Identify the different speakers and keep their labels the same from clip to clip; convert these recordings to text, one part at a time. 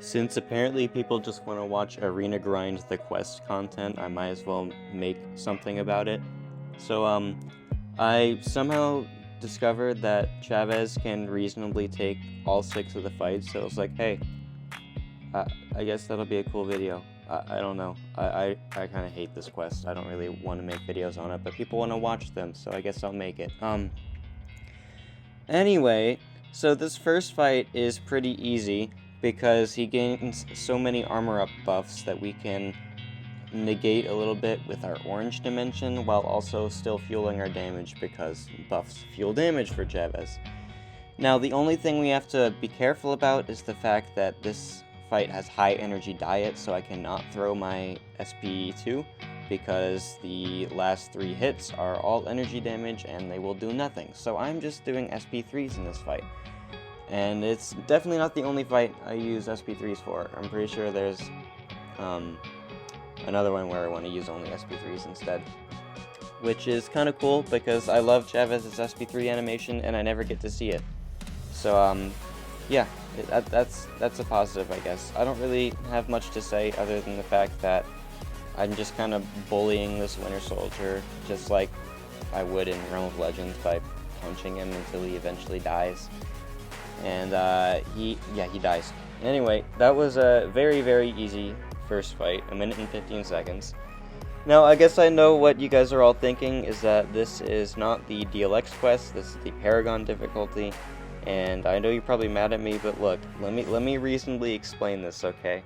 Speaker 1: Since apparently people just want to watch Arena Grind the quest content, I might as well make something about it. So, I somehow discovered that Chavez can reasonably take all 6 of the fights, so I was like, hey, I guess that'll be a cool video. I don't know. I kind of hate this quest. I don't really want to make videos on it, but people want to watch them, so I guess I'll make it. Anyway, so this first fight is pretty easy, because he gains so many armor up buffs that we can negate a little bit with our orange dimension, while also still fueling our damage, because buffs fuel damage for Chavez. Now, the only thing we have to be careful about is the fact that this fight has high energy diet, so I cannot throw my SP2, because the last 3 hits are all energy damage and they will do nothing. So I'm just doing SP3s in this fight. And it's definitely not the only fight I use SP3s for. I'm pretty sure there's another one where I want to use only SP3s instead. Which is kind of cool, because I love Chavez's SP3 animation and I never get to see it. So, yeah, that's a positive, I guess. I don't really have much to say other than the fact that I'm just kind of bullying this Winter Soldier, just like I would in Realm of Legends, by punching him until he eventually dies. And he dies. Anyway, that was a very, very easy first fight, 1 minute and 15 seconds. Now, I guess I know what you guys are all thinking, is that this is not the DLX quest, this is the Paragon difficulty, and I know you're probably mad at me, but look, let me reasonably explain this, okay?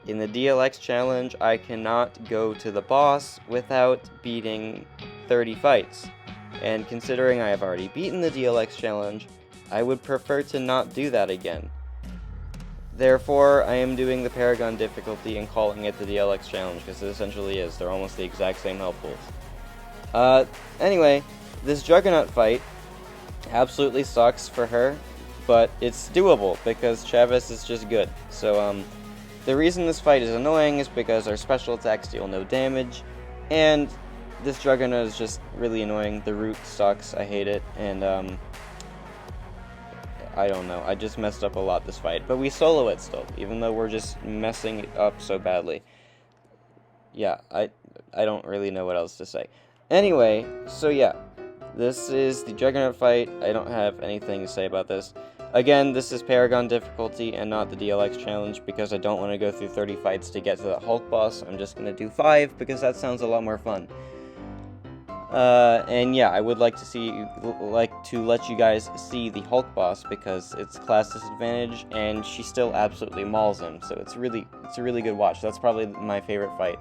Speaker 1: In the DLX challenge, I cannot go to the boss without beating 30 fights, and considering I have already beaten the DLX challenge, I would prefer to not do that again. Therefore, I am doing the Paragon difficulty and calling it the DLX challenge, because it essentially is. They're almost the exact same health pools. Anyway, this Juggernaut fight absolutely sucks for her, but it's doable, because Chavez is just good. So, the reason this fight is annoying is because our special attacks deal no damage, and this Juggernaut is just really annoying. The root sucks, I hate it, and, I don't know, I just messed up a lot this fight, but we solo it still, even though we're just messing it up so badly. Yeah, I don't really know what else to say. Anyway, so yeah, this is the Juggernaut fight. I don't have anything to say about this. Again, this is Paragon difficulty and not the DLX challenge, because I don't want to go through 30 fights to get to the Hulk boss. I'm just going to do 5, because that sounds a lot more fun. And yeah, I would like to let you guys see the Hulk boss, because it's class disadvantage, and she still absolutely mauls him, so it's a really good watch. That's probably my favorite fight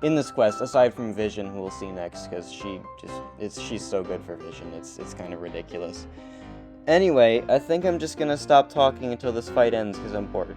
Speaker 1: in this quest, aside from Vision, who we'll see next, because she's so good for Vision, it's kind of ridiculous. Anyway, I think I'm just gonna stop talking until this fight ends, because I'm bored.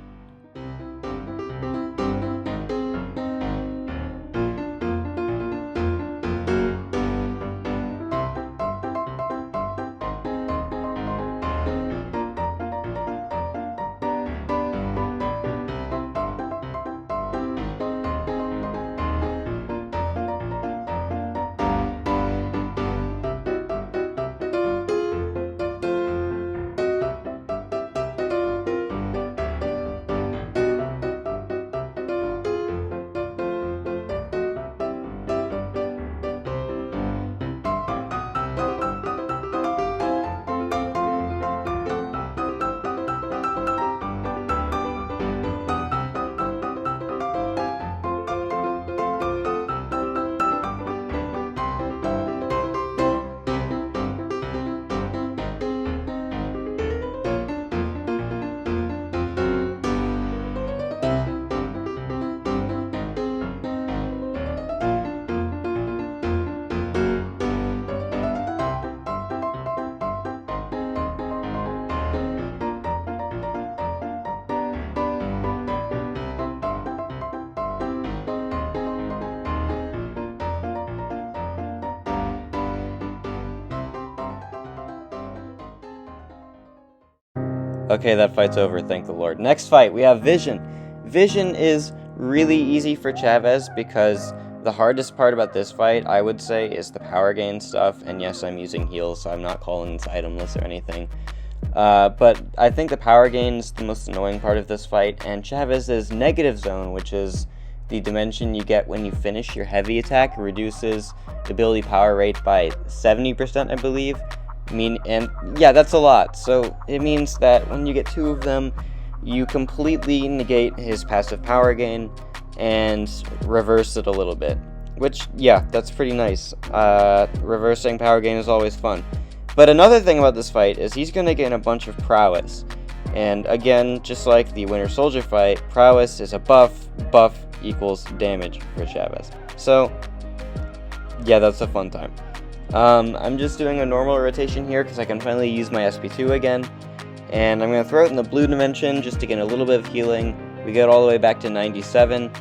Speaker 1: Okay, that fight's over, thank the Lord. Next fight, we have Vision. Vision is really easy for Chavez, because the hardest part about this fight, I would say, is the power gain stuff, and yes, I'm using heals, so I'm not calling this itemless or anything. But I think the power gain is the most annoying part of this fight, and Chavez's negative zone, which is the dimension you get when you finish your heavy attack, reduces ability power rate by 70%, I believe. And yeah, that's a lot. So it means that when you get 2 of them, you completely negate his passive power gain and reverse it a little bit. Which, yeah, that's pretty nice. Reversing power gain is always fun. But another thing about this fight is he's going to gain a bunch of prowess. And again, just like the Winter Soldier fight, prowess is a buff equals damage for Chavez. So, yeah, that's a fun time. I'm just doing a normal rotation here because I can finally use my SP2 again. And I'm going to throw it in the blue dimension just to get a little bit of healing. We get all the way back to 97.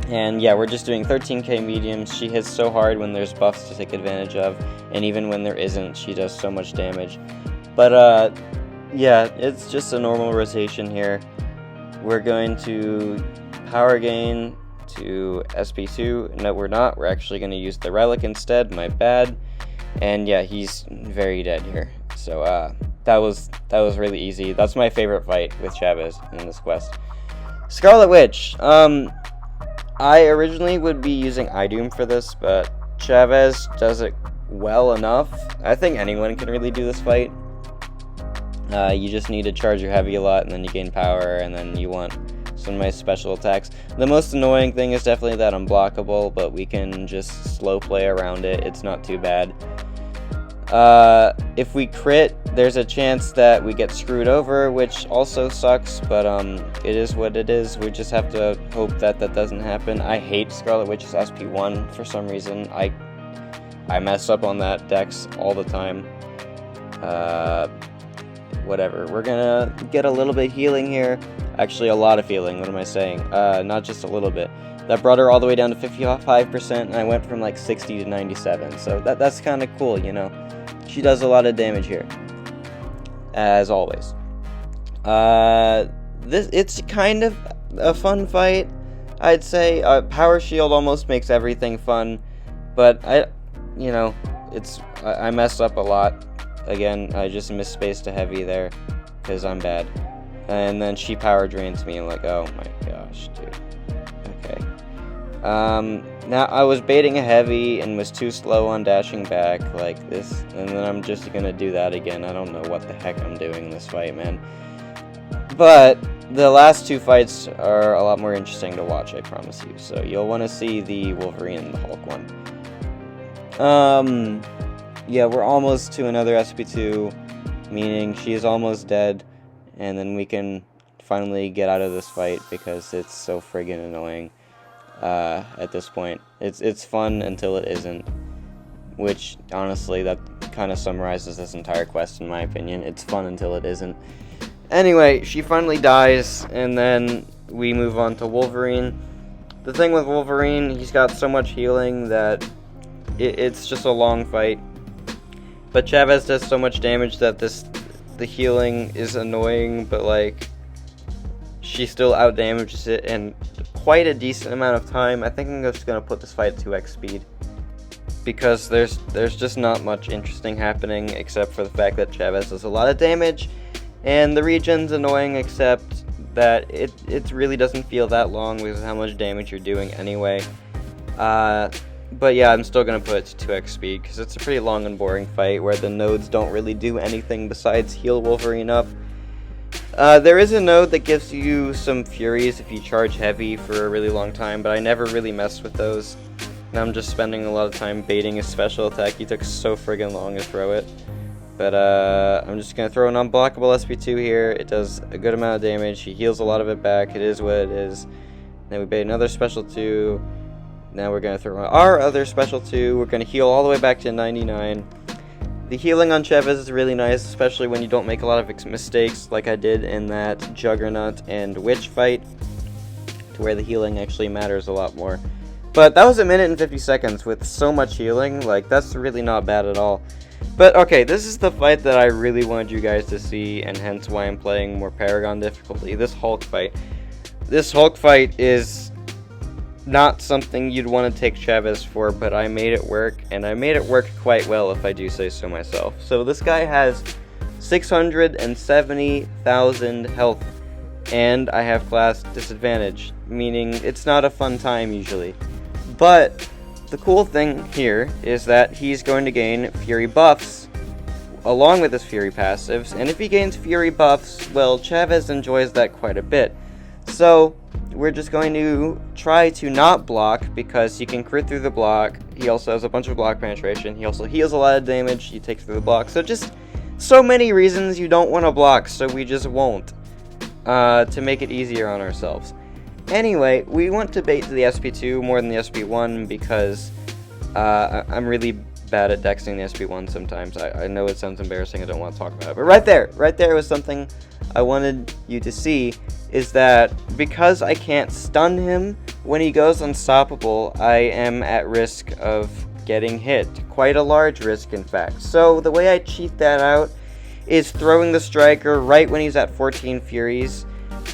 Speaker 1: And yeah, we're just doing 13k mediums. She hits so hard when there's buffs to take advantage of. And even when there isn't, she does so much damage. But yeah, it's just a normal rotation here. We're going to power gain to SP2. No, we're not. We're actually going to use the relic instead. My bad. And yeah, he's very dead here. So that was really easy. That's my favorite fight with Chavez in this quest. Scarlet Witch. I originally would be using iDoom for this, but Chavez does it well enough. I think anyone can really do this fight. You just need to charge your heavy a lot, and then you gain power, and then you want some nice special attacks. The most annoying thing is definitely that unblockable, but we can just slow play around it. It's not too bad. If we crit, there's a chance that we get screwed over, which also sucks, but it is what it is. We just have to hope that that doesn't happen. I hate Scarlet Witch's SP1 for some reason. I mess up on that dex all the time. Whatever. We're gonna get a little bit healing here. Actually, a lot of healing. What am I saying? Not just a little bit. That brought her all the way down to 55%, and I went from like 60 to 97. So that's kind of cool, you know. She does a lot of damage here, as always. It's kind of a fun fight, I'd say. Power Shield almost makes everything fun, but I messed up a lot. Again, I just misspaced a heavy there because I'm bad, and then she power drains me. I'm like, oh my gosh, dude. Okay. Now I was baiting a heavy and was too slow on dashing back like this, and then I'm just gonna do that again. I don't know what the heck I'm doing in this fight, man. But the last 2 fights are a lot more interesting to watch, I promise you. So you'll want to see the Wolverine and the Hulk one. Yeah, we're almost to another SP2, meaning she is almost dead, and then we can finally get out of this fight because it's so friggin' annoying. At this point, it's fun until it isn't, which honestly that kind of summarizes this entire quest in my opinion. It's fun until it isn't. Anyway, she finally dies, and then we move on to Wolverine. The thing with Wolverine, he's got so much healing that it's just a long fight, but Chavez does so much damage that the healing is annoying, but like she still outdamages it in quite a decent amount of time. I think I'm just gonna put this fight at 2x speed because there's just not much interesting happening except for the fact that Chavez does a lot of damage, and the region's annoying except that it really doesn't feel that long because of how much damage you're doing anyway. But yeah, I'm still gonna put it to 2x speed because it's a pretty long and boring fight where the nodes don't really do anything besides heal Wolverine up. There is a node that gives you some Furies if you charge heavy for a really long time, but I never really messed with those. Now I'm just spending a lot of time baiting his special attack. He took so friggin' long to throw it. But I'm just going to throw an unblockable SP2 here. It does a good amount of damage. He heals a lot of it back. It is what it is. Then we bait another special 2. Now we're going to throw our other special 2. We're going to heal all the way back to 99. The healing on Chavez is really nice, especially when you don't make a lot of mistakes like I did in that Juggernaut and Witch fight, to where the healing actually matters a lot more. But that was 1 minute and 50 seconds with so much healing. Like, that's really not bad at all. But okay, this is the fight that I really wanted you guys to see, and hence why I'm playing more Paragon difficulty. This Hulk fight. This Hulk fight is not something you'd want to take Chavez for, but I made it work, and I made it work quite well if I do say so myself. So this guy has 670,000 health, and I have class disadvantage, meaning it's not a fun time usually. But the cool thing here is that he's going to gain Fury buffs along with his Fury passives, and if he gains Fury buffs, well, Chavez enjoys that quite a bit. So we're just going to try to not block, because he can crit through the block. He also has a bunch of block penetration. He also heals a lot of damage. He takes through the block. So just so many reasons you don't want to block, so we just won't, to make it easier on ourselves. Anyway, we want to bait to the SP2 more than the SP1 because I'm really bad at dexing the SP1 sometimes. I know it sounds embarrassing, I don't want to talk about it, but right there was something I wanted you to see, is that because I can't stun him when he goes unstoppable, I am at risk of getting hit. Quite a large risk, in fact. So the way I cheat that out is throwing the striker right when he's at 14 Furies,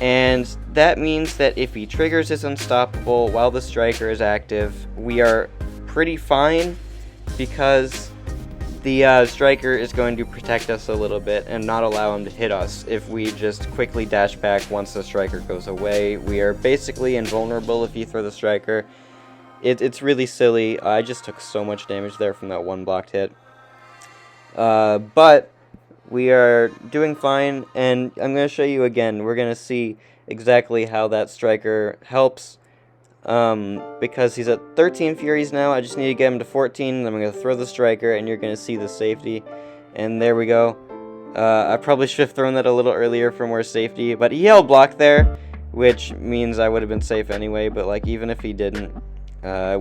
Speaker 1: and that means that if he triggers his unstoppable while the striker is active, we are pretty fine, because the striker is going to protect us a little bit and not allow him to hit us. If we just quickly dash back once the striker goes away, we are basically invulnerable if you throw the striker. It's really silly. I just took so much damage there from that one blocked hit. But we are doing fine, and I'm going to show you again. We're going to see exactly how that striker helps. Because he's at 13 Furies now, I just need to get him to 14, and I'm going to throw the striker, and you're going to see the safety, and there we go. I probably should have thrown that a little earlier for more safety, but he held block there, which means I would have been safe anyway, but like even if he didn't,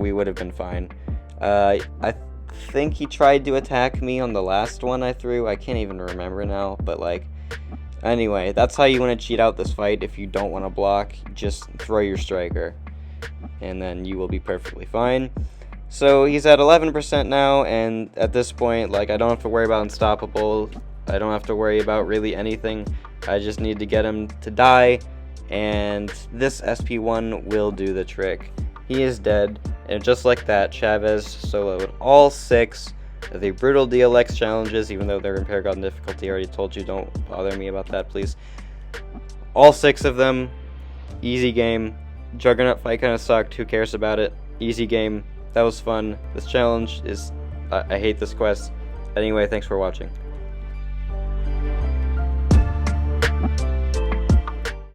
Speaker 1: we would have been fine. I think he tried to attack me on the last one I threw, I can't even remember now, but like, anyway, that's how you want to cheat out this fight. If you don't want to block, just throw your striker, and then you will be perfectly fine. So he's at 11% now, and at this point, like, I don't have to worry about unstoppable. I don't have to worry about really anything. I just need to get him to die, and this SP1 will do the trick. He is dead, and just like that, Chavez soloed all 6 of the BrutalDLX challenges, even though they're in Paragon difficulty. I already told you, don't bother me about that, please. All 6 of them, easy game. Juggernaut fight kind of sucked, who cares about it? Easy game, that was fun. This challenge is, I hate this quest. Anyway, thanks for watching.